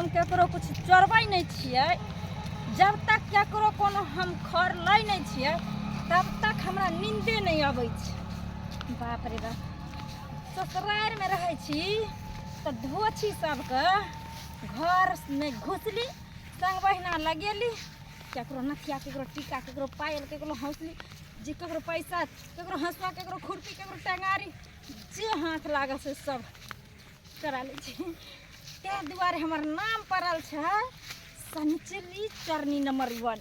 हम केकरो कुछ चोरबै नहीं छियै। जब तक केकरो कोनो हम खर लै नहीं छियै तब तक हमरा नींदे नहीं अबै छै। बाप रे बाप, ससुराल में रहै छी तो धोछी सबके घर में घुसली, संग बहिना लगेली, केकरो नथिया, केकरो टीका, केकरो पायल, केकरो हौसली, जे केकरो पैसा, केकरो हंसुआ, केकरो खुरपी, केकरो टेंगारी, जे हाथ लागल से सब करा लै छी। तै दुआरे हमर नाम पड़ल छै शनिचरी चरनी नंबर 1।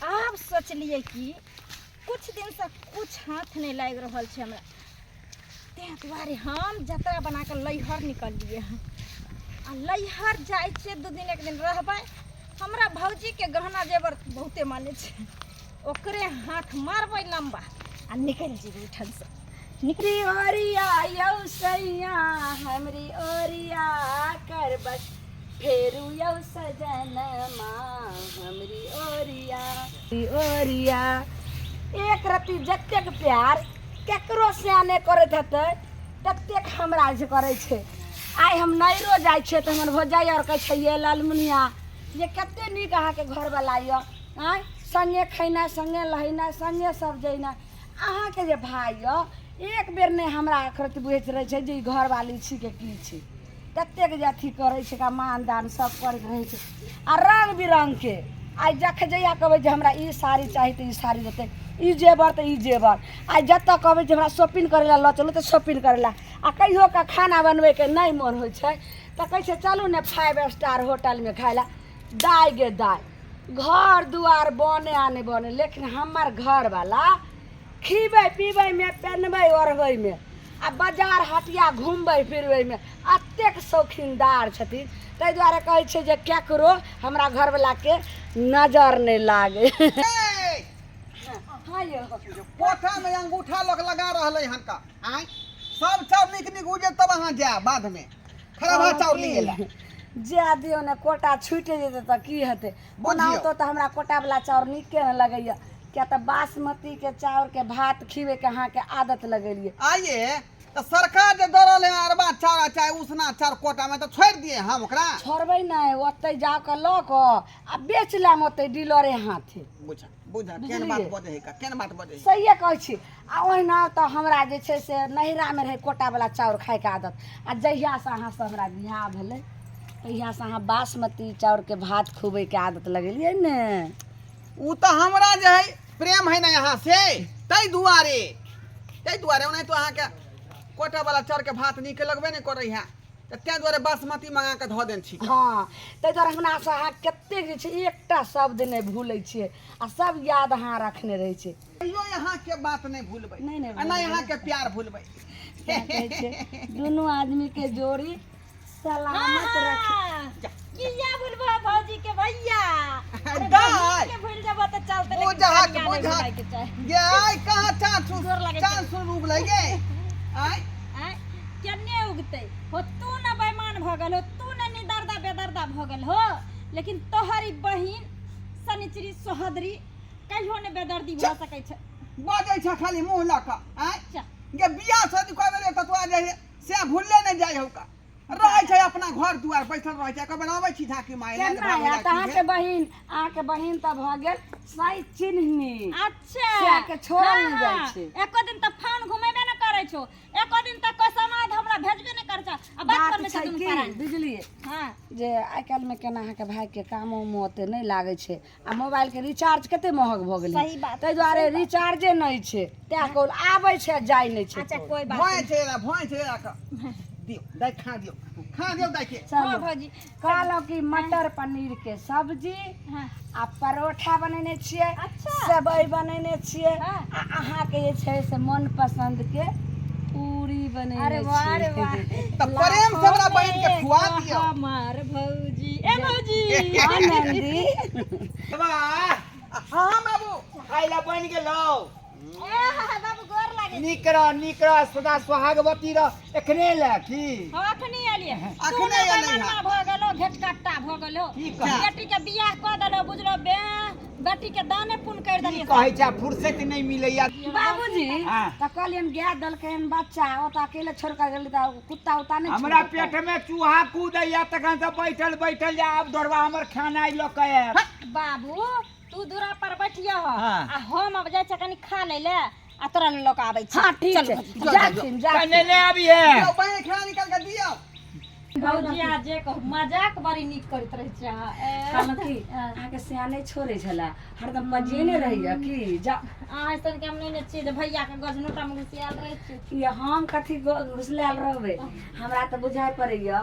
अब सोचलिए कि कुछ दिन से कुछ हाथ नहीं लाग रहल छै हमरा, तै दुआरे हम जतरा बना के लैहर निकलिए हैं। आ लैहर जाए छे 2 दिन 1 दिन रहबै। हमरा भौजी के गहना जेवर बहुते माने छै, ओकरे हाथ मारबै लंबा आ निकल जेबै ठन से। निकरी ओरिया यौ सैया हमरी ओरिया कर बस फेरू यौ सजनमा हमरी ओरिया ओरिया। एक रति जतेक प्यार केकरो से ने करैत हेतै ततेक हमरा से करै छै। आइ हम नैरो जाइ छियै तऽ हमर भौजाइ आओर कहै छै ये लालमुनिया जे कतेक नीक अहाँके घरवला यऽ, आँय संगे खैना, संगे लहैना, संगे सब जैना। अहाँके जे भाय यऽ एक बेर नहि हमरा अखरत बुझैत रहै छै जे ई घरवाली छी के की छै। ततेक जे अथी करै छै, मान दान सब करैत रहै छै। आ रंग बिरंगके आइ जख जहिया कहबै जे हमरा ई साड़ी चाही तऽ ई साड़ी देतै, ई जेवर तऽ ई जेवर। आइ जतऽ कहबै जे हमरा शॉपिंग करै लए लऽ चलू तऽ शॉपिंग करै लए। आ कहियो के खाना बनबैके नहीं मोन होइ छै तऽ कहै छै चलू ने 5 स्टार होटलमे खाइ लए। दाय गे दाय, घर दुआर बने आ नहीं बने, लेकिन हमर घरवाला खीबै पीबै में, पहनबै ओढ़बै में, आ बाजार हटिया घूमबै फिरबै में अतेक शौकीनदार छथिन। ताहि दुआरे कहै छै जे केकरो हमरा घरवाला के नजर नहीं लागे। पोथा में अंगूठा लोग लगा रहले हन का, आय सब चाउर निक निक उजे तब अहाँ जा बाद में खराब चाउर लिए ला जे दियो ने कोटा छूटे जेते त की हेते। बनाओ तो हमरा कोटा वाला चाउर निके न लगैया, क्या तो बासमती के चाउर के भात खीबे के अहाँ के आदत लगेलिए। आइए तो सरकार जे दरल है अरबा चाउर चाहे उसना चाउर कोटा में तो छोड़ दिए हम ओकरा। छोड़बै नहीं, ओते जा के ल क आ बेच लाम ओते डीलरे हाथे। बुझा बुझा केन बात बजे है का, केन बात बजे है। सही कहै छी। आ ओहिना तो हमरा जे छै से नहिरा में रहे कोटा वाला चाउर खाए के आदत, आ जहिया से अहाँ से हमरा बियाह भेलै तहिया से अहाँ बासमती चाउर के भात खुबै के आदत लगेलिए ने। उ तो हमरा जे है प्रेम है ना यहाँ से, तै दुआरे ओने तो अहाँ के कोटा वाला चाउर के भात नीक लगबे नहीं करे है, तै दुआरे बासमती मंगा के धो देन छी। हाँ, ताहि दुआरे हमरा से अहाँ कतेक जे छै एकटा शब्द नहीं भूलै छियै आ सब याद अहाँ रखने रहै छै। कहियो यहाँ के बात नहीं भूलबै, नहीं आ नहीं यहाँ के प्यार भूलबै। दोनों आदमी के जोड़ी सलामत रखे। किया भूलबो भौजी के भैया, अरे दाई के भूल जब त चलते वो जहां के वो जहां गे आई कहां चांद सुन उग लगे आई आय केने उगते हो। तू न बेईमान भ गेल हो, तू न निदरदा बेदरदा भ गेल हो, लेकिन तोहरी बहिन शनिचरी सोहदरी कहियो ने बेदर्दी भ सकै छै। बाजै छ खाली मुंह लका आई गे बियाह शादी कर ले त तू आ जाए से भूलले नहीं जाय हो का। रहै छै अपना घर दुआर बैठल रहै छै, कब आबै छी झाकी माय ले के बहिन आके बहिन त भ गेल साई चिन्हनी। अच्छा से के छोड़ल नहीं जाय छै। एको दिन त फोन घुमेबे न करै छो, एको दिन त समाद हमरा भेजबे न कर छ। आ बात पर में छै की बुझलिए। हां जे आइ काल में केना अहाँ के भाई के कामो में ओते नहीं लागे छै, आ मोबाइल के रिचार्ज कते महग भ गेलै। सही बात, तै दुआरे रिचार्जे नहीं छै, तै कॉल आबै छै जाय नहीं छै। अच्छा कोई बात भय छै का दियो दाई खा दियो दाई के। हां भौजी कहलो कि मटर पनीर के सब्जी आ परोठा बनेने छियै। अच्छा सेवई बनेने छियै। आ अहाँ के जे छै से मन पसंद के पूरी बनेने छियै। अरे वाह रे वाह, त प्रेम से हमरा बहन के खुआ दियो हमार भौजी। ए भौजी आनंदी वाह हां बाबू खाइला बन गेलो। बाबू गोर लागे निकरा सदा सुहागवती र एखने ले की अखनी एलिए अखने एलै भ गेलो घेटकट्टा भ गेलो। बेटी के बियाह क देलो बुझलो बे बेटी के दाने पुन कर देलिए कहै छै फुर्सत नहीं मिलैया बाबूजी हाँ। त कहलियन गाय दलकैन बच्चा ओत अकेले छोड़ कर गेली त कुत्ता उता नहीं हमरा पेट में चूहा कूदैया तखन से बैठल बैठल जा आब दौड़वा हमर खाना ल के आएब बाबू तू दूरा पर बैठिया हो हाँ। आ हम अब जाय छ कनी खा ले ले आ तोरा ले लोक आबै छ हां ठीक है जा कने ने अबिए जाओ पानी खाना निकाल के दियो भौजी आ जे कह मजाक बड़ी नीक करत रहे छ कहलक कि आके सियाने छोड़े छला हरदम मजेने रहिया कि जा आ ऐसन के हम नहीं छिए जे भैया के गजनोटा में घुसियाल रहे छी ये हम कथी घुसलाल रहबे हमरा त बुझाय पड़ैया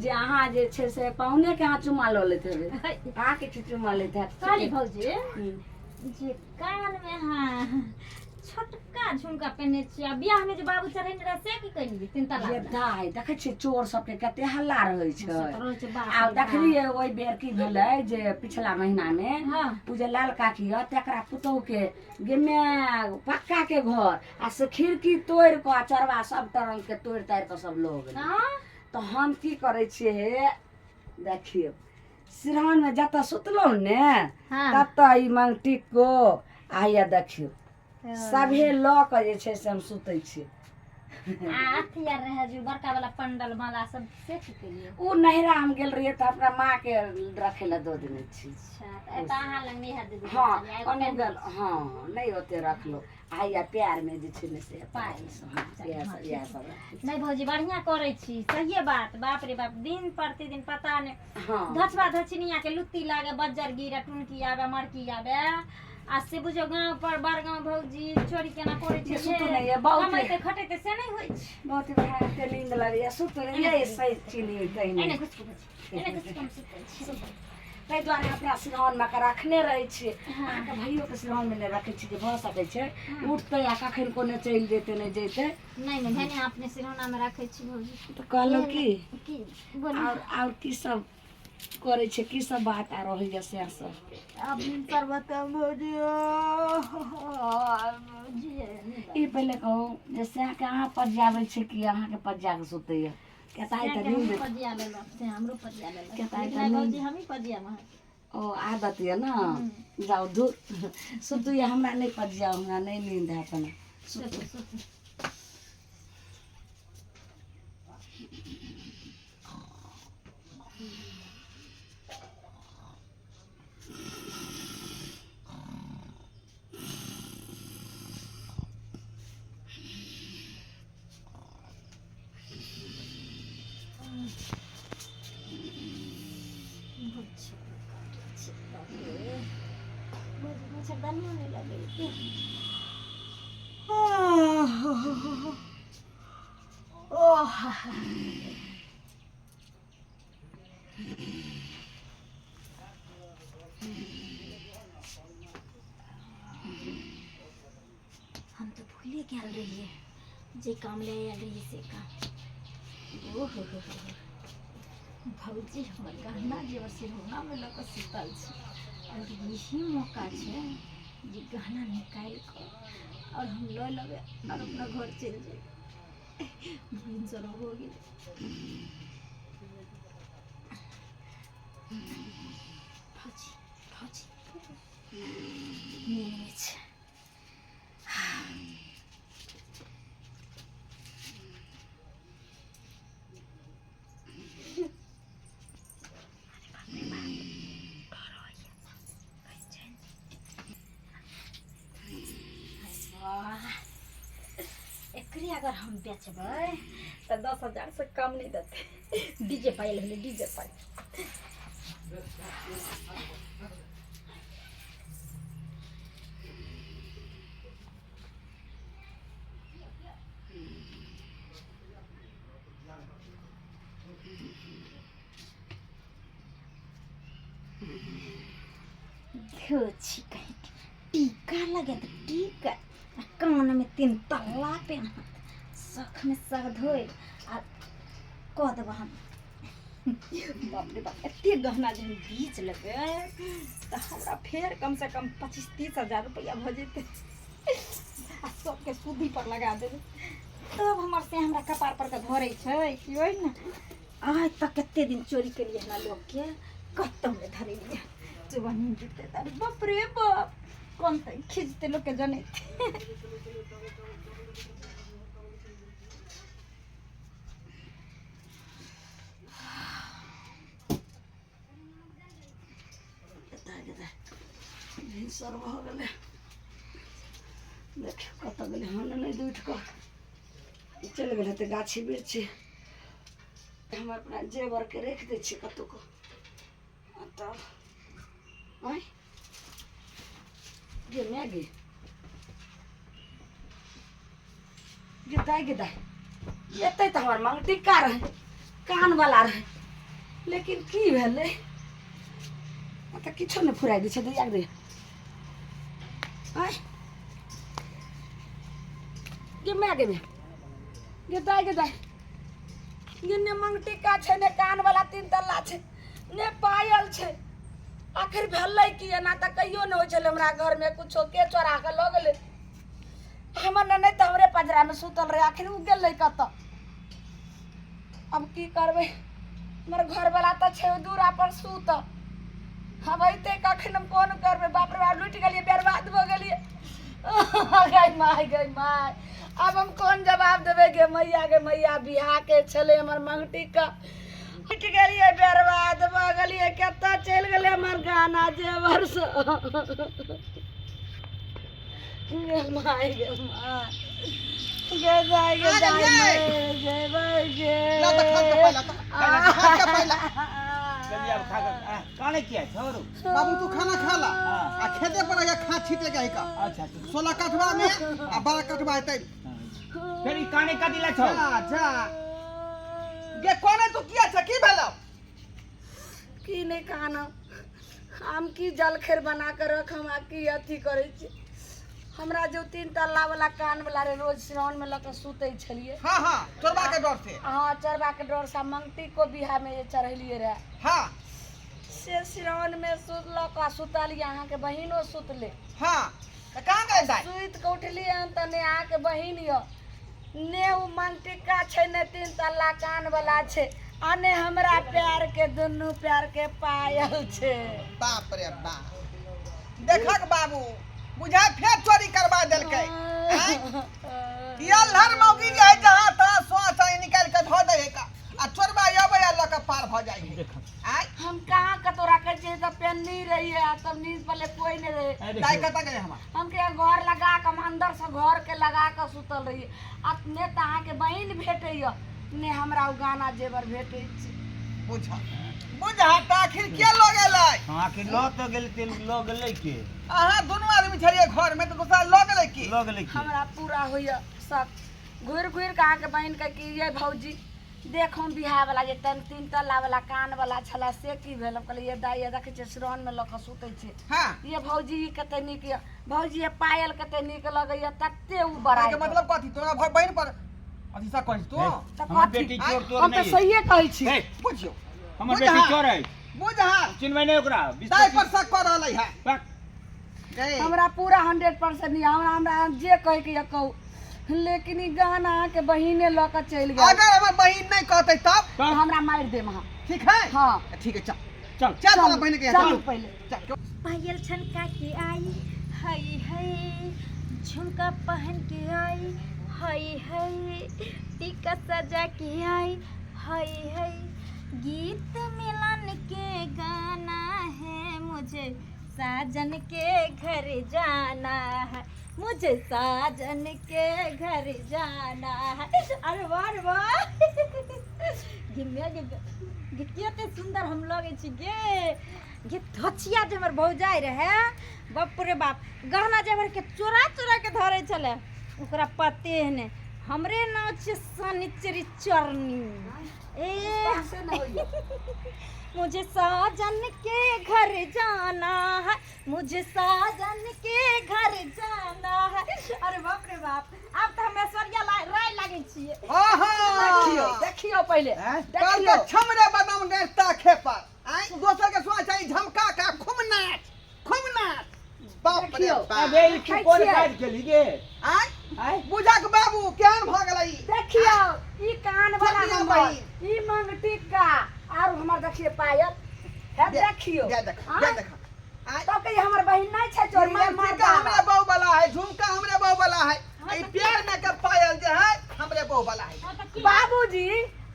जे अहाँ जे छै से पाहुने के हाथ चुमा ल लेते हेबे अहाँ के चुमा लेते काली भौजी जे कान में हां छोटका झुमका पहने छी आ बियाह में जे बाबू चढ़ेने रहे से की कइली तीन ये तलाक दाई देखै छी चोर सब के कते हल्ला रहै छै रहे छै बाप आ देखलिए ओइ बेर की भेलै जे पिछला महीना में हां उ जे लाल काकी ह तकरा पुतौ के गेमे पक्का के घर आ से खिड़की तोड़ के चरवा सब तरंग के तोड़ ताड़ के सब लोग हां तो हम की करे छिए हे देखियो सिरहान में जत सुतलौ ने हां तत ई मंगटिक को आया देखियो सभे ल के जे छै से हम सुतै छी आ अथिया रहे जो बड़का वाला पंडल माला सब से की कइली उ नहिरा हम गेल रहिए त अपना माँ के रखे ला दो देने छी अच्छा एता अहाँ लग नहीं है दीदी हाँ ओने गल हाँ नहीं होते रख लो आइया प्यार में जे छै ने से पाइ इएह सब नहीं भौजी बढ़िया करे छी सही बात बाप रे बाप दिन प्रतिदिन पता नहीं हाँ धचवा धचनिया के लुत्ती लागे बज्जर गिरे टुनकी आवे मरकी आवे आ से बुझो गांव पर बड़गांव भौजी चोरी केना करे ये छी सुतू नहीं, ये बहुत- कमाइते खटेते से नहीं होय छै बहुत भाई के नींद लगे सुत रहिए सही चीनी कहीं एने नहीं कुछ एने कुछ कम सुतै छी ताहि दुआरे अपना सिरहान में के रखने रहे छी अहाँके भाइयों के सिरहान में नहीं रखे छी जे भऽ सकै छै उठते या कखन कोने चलि जेते नहीं जेते नहीं नहीं मैंने अपने सिरौना में रखे छी भौजी तो कहलो की बोली और की सब करे छै की सब बात आ रहल है से सब अब पर बता भौजी ई पहले कहू जे से के अहाँ पर जाबै छै कि अहाँ के पर जाके सुतैया केताई त नींद पजिया ले से हमरो पजिया ले केताई त नहीं भौजी नींद हम ही पजिया में ओ आदत है ना जाओ दूर सुतू या हमरा नहीं पर जाओ हमरा नहीं नींद है अपना सुतू हम तो भूल ही गेल रहिए जे काम ले आयल रहिए से काम ओहो भौजी हमर गहना जेवर सिरौना में लऽ कऽ सुतल छै और यही मौका छै जे गहना निकालि कऽ और हम लऽ लेबै और अपना घर चलि जेबै भिनसर हो गेलै भौजी भौजी नींद में छै एकरी अगर हम बेचबै तो 10,000 से कम नहीं देते डीजे पाइल होले डीजे पाइल छी कहीं टीका लगे तो टीका कान में 3 तल्ला पहन सख में सग धोए आ कह देब हम बाप रे बाप एते गहना जे बीच लेबै तो हमरा फेर कम से कम 25-30 हजार रुपया भ जेतै आ सबके सूदी पर लगा देबै तब हमर से हमरा कपार पर के धरै छै कि ओइ ने आज तक कते दिन चोरी केलिए हमरा लोग के कत्तौ में धरलिए बनी जीते तारे बाप रे बाप कौन तक खींचते लोग के जाने भिनसर भ गेलै देख कतऽ गेलै हन नहि उठि कऽ चलि गेल हेतै गाछी बिरछी हम अपना जेवर के राखि दै छियै कतहु कऽ तब आँय गे मैगी गिदाय एतै तऽ हमर माँग टिक्का रहै कानवला रहै लेकिन की भेलै तऽ किछो नहि फुराइ दै छै दैया रे आँय गे मैगी गिदाय गे ने माँग टिक्का छै ने कानवला 3 तल्ला छै ने पायल छै आखिर भेलै कि एना तऽ कहियो नहि होइ छलै हमरा घरमे कुछो के चोरा कऽ लऽ गेलै हमर नहि तऽ हमरे पजरामे सुतल रहै आखिर उ गेलै कतऽ अब की करबै हमर घरवला तऽ छै दूरा पर सुतल अब अइते कखन हम कोन करबै बाप रे बाप लुटि गेलियै बर्बाद भऽ गेलियै गई माय अब हम कोन जवाब देबै गे मैया बियाह के छलै हमर मंगटी का लुटि गेलियै बर्बाद भऽ गेलियै कतऽ चलि गेलै हमर गाना जेवर गे माय गे दाई जेवर गे ला तो खा के पहला तो खा के पहला चलिए अब खा कर काने किया छोरू बाबू तू खाना खा ला आ खेते पर आके खा छीटे गई का अच्छा 16 कठवा में आ 12 कठवा हेतै फिर ई काने का दिला छौ जा गे कोने तू किया छ की भेलौ की नहीं खाना हम की जलखैर बना कर रख हम की अथी करे छी हमरा जो 3 तल्ला वाला कान वाला रे रोज श्रावण में लक सुतै छलिए हां चोरबा के डर से हां चोरबा के डर से मंगती को बिहा में ये चढ़लिए रे हां से श्रावण में सुतल का सुतल यहाँ के बहिनो सुतले हां त कहां गए दाई सुत के उठली त ने आ के बहिन यो ने उ मंगती का छै ने 3 तल्ला कान वाला छै अने हमरा प्यार के दुनु प्यार के पायल छै बाप रे बाप देखक बाबू बुझा फेर चोरी करवा देलकै अल्हर मौगी जे है जहां तहां सोच निकाल के धो दे का आ चोरबा आबै आ लक पार भ जाई आय हम कहां कतोरा के जे त पेन्नी रही है तब नींद पले कोई नहीं रहे दाई कता गए हम के घर लगा के हम अंदर से घर के लगा के सुतल रही अपने तहां के बहिन भेटैय ने हमरा उ गाना जेवर भेटै छै बुझा त आखिर के लो गेलै आखिर लो तो गेल तेल लो गेलै के अहाँ दुनू आदमी छलिए घर में तो दूसरा लो गेलै की लो गेलै के हमरा पूरा होइया सब घुर कहा के बहिन के कि ये भौजी देख हम बियाह वाला जे 3 तल्ला वाला कान वाला छला से की भेल हम कहलिए दाई देखे छ श्रावण में लक सुतै छै हां ये भौजी कते नीक ये भौजी ये पायल कते नीक लगैया तते उ बड़ा के मतलब कथी तोरा बहिन पर अथी सा कहै तू हमर बेटी चोर तोर हम नहीं तो सहीए कहै छी बुझियो हमर बेटी चोर है बुझा चिन्हबै नहीं ओकरा दाई पर शक कर रहलै है हमरा पूरा 100% नहीं हमरा जे कह के कहू लेकिन ई गाना के बहिने ल के चल गया अगर हमर बहिन नहीं कहतै तब तो हमरा मार देम हम ठीक है हां ठीक है चल चल चल तोरा बहिन के चल पहले चल पायल छनका के आई हई हई झुमका पहन के आई हई हई टीका सजा के आई हई हई गीत मिलन के गाना है मुझे साजन के घर जाना है मुझे साजन के घर जाना है अरे वाह वाह गिम्या गिट्टियाते सुंदर हम लगे छी गे धचिया जे हमर भौजाई रहे बाप रे बाप गहना जेवर के चोरा के धरे चले ओकरा पते ने हमरे नाम छै सनिचरी चरनी मुझे साजन के घर जाना है मुझे साजन के घर जाना है अरे बाप रे बाप अब तो हम ऐश्वर्या राय लागे छिए देखियो पहले कल के छमरे बदम गैता खेपर आई दोसर के सोच आई झमका का खूब नाच बाप रे बाप अबे ई कोन काज केली गे आई बुझा के बाबू केहन भ गेलै देखियो ई कान वाला नंबर ई मंगटी का और हमर देखिए पायल है देखियो दे देखा तो कही हमर बहिन नहीं छै चोरी है टीका हमरे बहू वाला है, झुमका हमरे बहू वाला है, ई पैर में के पायल जे है हमरे बहू वाला है। बाबूजी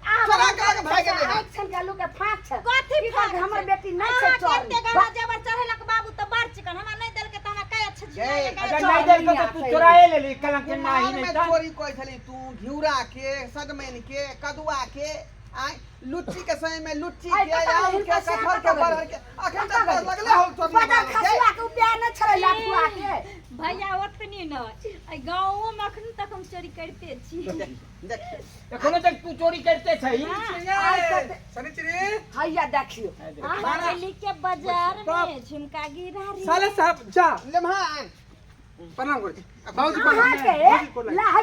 चोरा के भाग गेलै है। एक्शन चालू के फाक छै कथी फाक? हमर बेटी नहीं छै चोरी कते गाना जेवर चढ़ेलक बाबू त बड़ चिकन हमरा नहीं देल के त हमरा कहे अच्छा ये, अगर नहीं देल को तो तू चुराए ले ली कलंक के नाही में नहीं था। चोरी कोई थली तू घिउरा के, सजमैन के, कदुआ के, आई लुच्ची के समय में लुच्ची आई के, कतऽ आम हिनका के, से कटहल के, कतऽ बरहर के, अखन तक लगले हो चोरी बाजार मारे खसुआ के उपाय नहीं छले लफुआ के भैया ओतनी न आई गांवो में अखन तक हम चोरी करते छी। देख एखनो तक तू चोरी करते छही। हैया देखियो दिल्ली के बाजार में झुमका गिरा रे। साले साहब जा लेम्हान प्रणाम करै छी बाबूजी अहाँ प्रणाम के लाह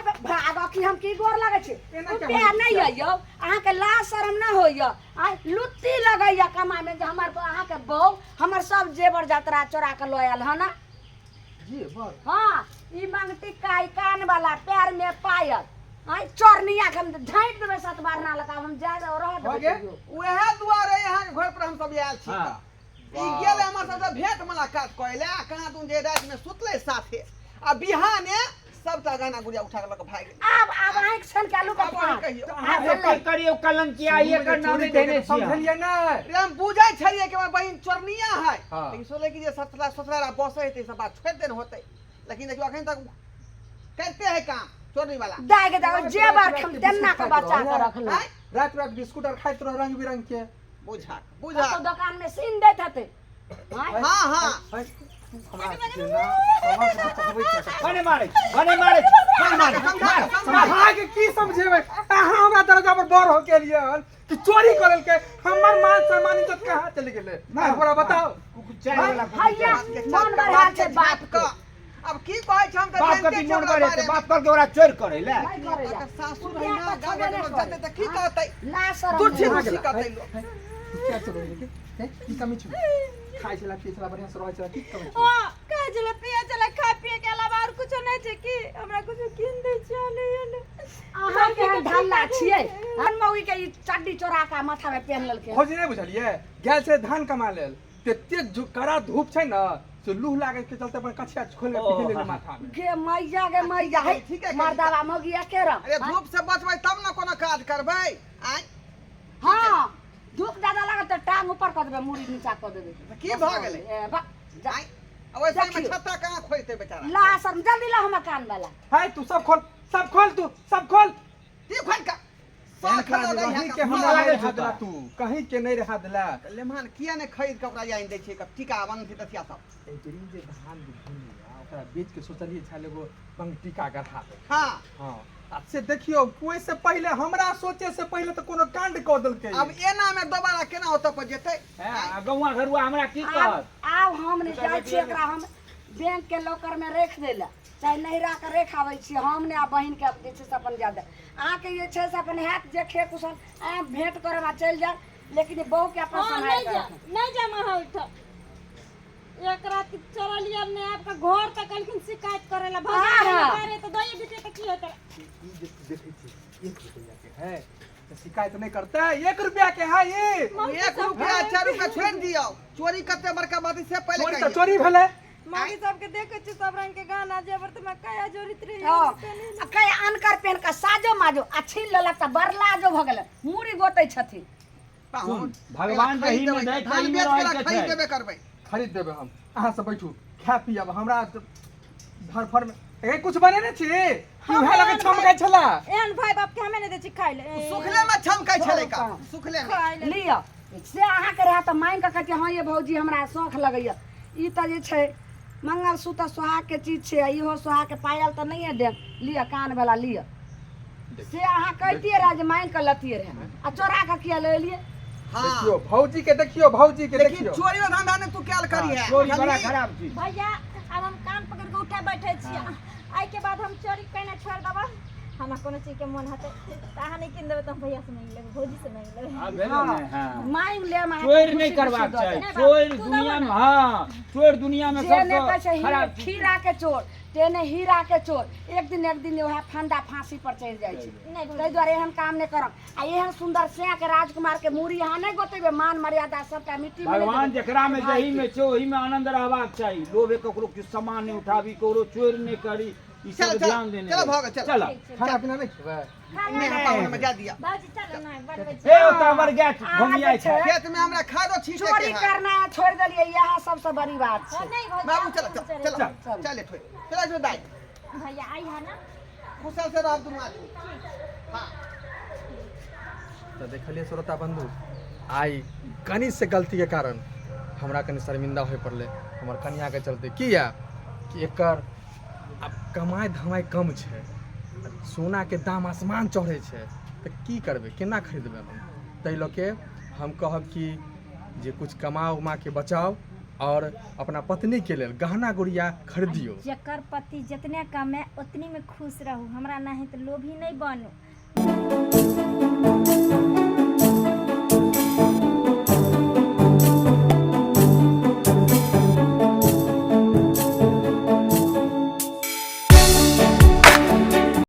भाग की हम की गोर लगे छै एना के उपाय नहीं है यो अहाँ के लाज शरम ना होइया आ लुत्ती लगैया कमा में जे हमर अहाँ के बहू हमर सब जेवर जतरा चोरा के लयल ह ना जी बर हां ई मांगटी काई कान वाला पैर में पायल आई चोरनिया के हम ढांट देबे सात बार ना लगा हम जा रह भागे? देबे उहे दुआरे यहाँ के घर पर हम सब आयल छी। हाँ। ई गेल हमर सबसे भेंट मुलाकात कइले, कहाँ तुम जे रात में सुतले साथे आ बिहाने सबटा गहना गुड़िया उठा के लक भाग गेल। अब आंख सन चालू कर अब कहियो एकर करियो कलंक किया एकर नाम नहीं देने छिया। समझलिए ना रे हम बुझै छलिए कि हमर बहिन चोरनिया है, हाँ। लेकिन सोले कि जे ससुरा ससुरा बसे हेतै सब बात छोड़ देन होतै, लेकिन देखियो अखन तक करते है काम चोरनी वाला। दागे दागे जेवर हम तेना के बचा के रखले हैं? रात रात बिस्कुट और खाइत रह रंग बिरंग के बुझा तो बुझा दुकान में सीन देत हते हाँ हाँ बने मारे बने मारे बने मारे अहाँ के की समझेबै अहाँ हमरा दरजा पर बर हो के लिए कि चोरी करल के हमर मान सम्मान इज्जत कहाँ चले गेले हमरा बताओ चाय वाला हैया मन बढ़ा छै बाप का अब की कहै छ हम त बाप जानते कथी छी मन ओकरा करे बारे ते बाप कर दोरा चोर करे ले। नहीं करे जा सासुर है ना गाँव में लोग जाते त की कहतै ला शरम तू ठीक नहीं। ठीक कहतै लोग। क्या चलो लेके हैं की कमी छु खाइ छला पिए छला बढ़िया से रहै छला की कमी छु हां कहे जले पिए चले खा पिए के अलावा और कुछ नहीं छै कि हमरा कुछ किन दे चले ने। अहाँ के ढाला छियै हम मौगी के ई चड्डी चोरा के माथा में पहन लेलके खोजी नहीं बुझलिए गेल से धान कमा लेल तेते कड़ा धूप छै ना से लूह लागे के चलते अपन कछिया खोल के पहन ले माथा में गे मैया है ठीक है, मर्दावा मौगी केरम अरे धूप से बचबै तब न कोनो काज करबै। आइ हां धूप ज्यादा लागत त टांग ऊपर कर देबे मुड़ी नीचा कर देबे की भ गेलै? जा आइ वैसे में देखियो। छत्ता कहाँ खोइते बेचारा। ला शरम जल्दी ला हम कान वाला है तू सब खोल तू सब खोल ती खोल का साख लगा कहीं के यहाँ हम का नहीं लगे रहा छूता। दिला तू कहीं के नहीं रहा दिला लेमहन किया ने खरीद के ओकरा जाइन दै छै कब टीका बन थी तथिया सब। ए बेरी जे धान बुझलिया ओकरा बेच के सोचलिए छाले गो पंग टीका गढ़ा दे हाँ हां अब से देखियो कोई से पहले हमरा सोचे से पहले तो कोनो कांड क देल के अब एना में दोबारा केना होत पर जेतै? गौवा घरुआ हमरा की कहत आब हम ने जाय छी एकरा हम बैंक के लॉकर में रख देला चाहे नहिरा के रख आबै छी हम ने आ बहिन के जे छै से अपन ज्यादा अहाँ के जे छै से अपन हाथ जे खे कुशन आ भेंट करे में चल जा लेकिन बहू के अपन हां संभाल नहीं जा नहीं जा महा उठ एक रात चोरलिया ने आपका घर तक कलखिन शिकायत करेला भगा करे तो दोई बेटे के की होता। देखै छी 1 रुपया के है तो शिकायत नहीं करता 1 रुपया के है ये 1 रुपया 4 रुपया छोड़ दियो। चोरी कते बड़का बात से पहले चोरी तो कहियो। चोरी भेले मागी सब के देखे छी सब रंग के गाना जेवर त मैं कया जोरित रही हां कई अनकर पेन का साजो माजो अच्छी लला त बरला जो भ गेल मुड़ी गोतै छथि पाहुन भगवान के ही में दे धान कहीं में बेच रह के के खरीद छै। देबे करबै। खरीद देबे हम अहाँ से बैठू खा पियब हमरा घर फर में ए कुछ बने ने छी उहे लगे छमकै छला एहन भाई बाप के हमें नहीं दे छी खाइ ले सुखले में छमकै छलै का सुखले में। खाइ ले लिया से अहाँ के रहा त मांग के कहती हां ये भौजी हमरा शौक लगैया ई त जे छै मंगलसूत्र सुहाग के चीज छै इहो सुहाग के पायल त नहीं है दे लिया कान वाला लिया से अहाँ कहतिए रहा जे मांग के लतिए रहे आ चोरा के किया ले लिए हाँ देखियो भौजी के लेकिन देखियो चोरी का धंधा ने तू क्या करी है? चोरी बड़ा जल्दी। खराब चीज। भैया अब हम कान पकड़ के उठे बैठे छी आई के बाद हम चोरी करना छोड़ देबा हमरा कोनो चीज के मन हते ताहा नहीं किन देबे त हम भैया से मांग लेबे भौजी से मांग लेबे। आ भेलो ने हां मांग ले मांग चोर नहीं करबाक चाहिए चोर दुनिया में हां चोर दुनिया में जे ने सबसे कहै छै खराब चीज। खीरा के चोर तेने हीरा के चोर एक दिन वह फंदा फांसी पर चढ़ जाए छै नहीं ताहि दुआरे एहन काम नहीं करब आ एहन सुंदर सिया के राजकुमार के मूरी यहाँ नहीं गोतेबे मान मर्यादा सबटा मिट्टी में नहीं भगवान देबै। जकरा में जही में छै ओही में आनंद रहबाक चाही लोभे ककरो किछु सामान नहीं उठाबी ककरो चोरी नहीं करी ई चलो, सब चलो, ध्यान देने चलो, भागो, चलो। चलो खाना पीना नहीं खेबै मैं हपावन में जा दिया बाबूजी चलो ना बनबै छी ए ओतऽ हमर गाय घुमियाइ छै खेत में हमरा खादो छींटे चोरी के है करना है छोड़ दिलिए यह सबसे बड़ी बात हाँ, है नहीं भौजी बाबू आप चलो चलो, चलो चलो। चलो चल ठोय चला जो दाई भैया आई है ना खुशल से रह तुम आदमी हां तो देखलिए श्रोता बंधु आई कनी से गलती के कारण हमरा कनी शर्मिंदा होय पड़ले हमर कन्या के चलते किया कि एकर अब कमाई धमाई कम छै सोना के दाम आसमान चढ़े छै तो की करबे केना खरीदबे हम तै लऽ के हम कहब कि जे कुछ कमा उमा के बचाओ और अपना पत्नी के लेल गहना गुड़िया खरीदियो जकर पति जितने कम है उतनी में खुश रहू हमरा नहीं तो लोभी नहीं बनू